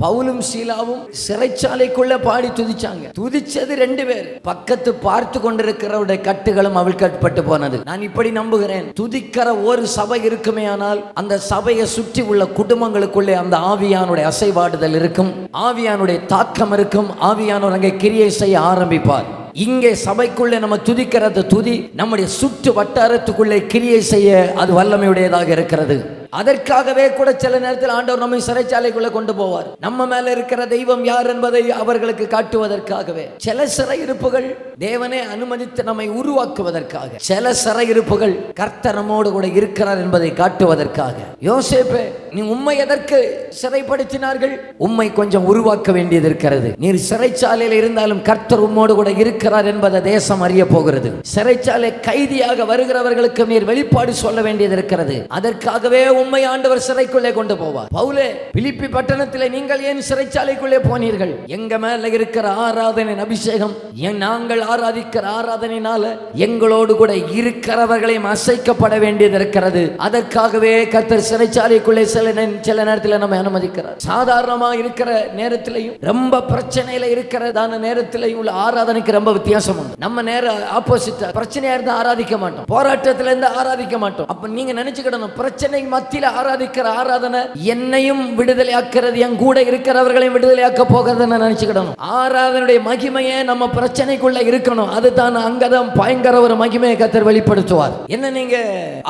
பவுலும் சீலாவும் சிறைச்சாலைக்குள்ள பாடி துதிச்சாங்க. துதிச்சது 2 பேர். பக்கத்து பார்த்து கொண்டிருக்கிறவருடைய கட்டுகளும் அவிழ்க்கப்பட்டு போனது. நான் இப்படி நம்புகிறேன், துதிக்கிற ஒரு சபை இருக்குமே ஆனால் அந்த சபையை சுற்றி உள்ள குடும்பங்களுக்குள்ளே அந்த ஆவியானுடைய அசைவாடுதல் இருக்கும், ஆவியானுடைய தாக்கம் இருக்கும், ஆவியானவர் அங்கே கிரியை செய்ய ஆரம்பிப்பார். இங்கே சபைக்குள்ளே நம்ம துதிக்கிறது துதி நம்முடைய சுற்று வட்டாரத்துக்குள்ளே கிரியை செய்ய அது வல்லமையுடையதாக இருக்கிறது. அதற்காகவே கூட சில நேரத்தில் ஆண்டவர் நம்மை சிறைச்சாலைக்குள்ள கொண்டு போவார். நம்ம மேல இருக்கிற தெய்வம் யார் என்பதை அவர்களுக்கு காட்டுவதற்காகவே. சில சிறையிருப்புகள் தேவனே அனுமதித்து நம்மை உருவாக்குவதற்காக, சில சிறையிருப்புகள் கர்த்தர் நம்மோடு கூட இருக்கிறார் என்பதை காட்டுவதற்காக. யோசேப்பே, நீ உம்மை எதற்கு சிறைப்படுத்தினார்கள்? உம்மை கொஞ்சம் உருவாக்க வேண்டியது இருக்கிறது. நீர் சிறைச்சாலையில் இருந்தாலும் கர்த்தர் உம்மோடு கூட இருக்கிறார் என்பதை தேசம் அறிய போகிறது. சிறைச்சாலை கைதியாக வருகிறவர்களுக்கு நீர் வெளிப்பாடு சொல்ல வேண்டியது இருக்கிறது. அதற்காகவே உம்மை ஆண்டவர் சிறைக்குள்ளே கொண்டு போவார். பவுலே, பிலிப்பி பட்டணத்திலே நீங்கள் ஏன் சிறைச்சாலைக்குள்ளே போனீர்கள்? எங்க மேல இருக்கிற ஆராதனை அபிஷேகம், நாங்கள் ஆராதிக்கிற ஆராதனையினால எங்களோடு கூட இருக்கிறவர்களையும் அசைக்கப்பட வேண்டியது இருக்கிறது. அதற்காகவே கர்த்தர் சிறைச்சாலைக்குள்ளே சில நேரத்தில் நம்ம அனுமதிக்கிறார். சாதாரணமா இருக்கிற நேரத்திலையும் ரொம்ப பிரச்சனையில இருக்கிறதான நேரத்திலையும் உள்ள ஆராதனைக்கு ரொம்ப வித்தியாசம் உண்டு. நம்ம நேரம் ஆப்போசிட்டா பிரச்சனையா இருந்தா ஆராதிக்க மாட்டோம், போராட்டத்துல இருந்து ஆராதிக்க மாட்டோம். அப்ப நீங்க நினைச்சுக்கிடணும், பிரச்சனை மத்தியில ஆராதிக்கிற ஆராதனை என்னையும் விடுதலையாக்குறது, என் கூட இருக்கிறவர்களையும் விடுதலையாக்க போகிறதுன்னு நினைச்சுக்கிடணும். ஆராதனுடைய மகிமையே நம்ம பிரச்சனைக்குள்ள இருக்கணும். அதுதான் அங்கதான் பயங்கர ஒரு மகிமையை கர்த்தர் வெளிப்படுத்துவார். என்ன நீங்க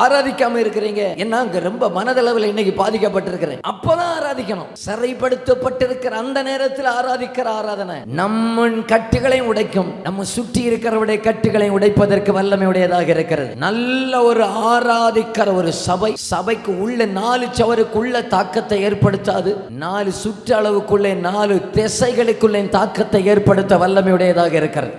ஆராதிக்காம இருக்கிறீங்க? என்ன அங்க ரொம்ப மனதளவில் இன்னைக்கு பாதிக்கப்பட்டிருக்கிறேன், அப்பதான் ஆராதிக்கணும். சிறைப்படுத்தப்பட்டிருக்கிற அந்த நேரத்தில் ஆராதிக்கிற ஆராதனை நம்ம கட்டுகளையும் உடைக்கும், நம்ம சுற்றி இருக்கிறவருடைய கட்டுகளை உடைப்பதற்கு வல்லமை உடையதாக இருக்கிறது. நல்ல ஒரு ஆராதிக்கிற ஒரு சபைக்கு உள்ள 4 சவருக்குள்ள தாக்கத்தை ஏற்படுத்தாது, 4 சுற்றளவுக்குள்ளே 4 திசைகளுக்குள்ளே தாக்கத்தை ஏற்படுத்த வல்லமையுடையதாக இருக்கிறது.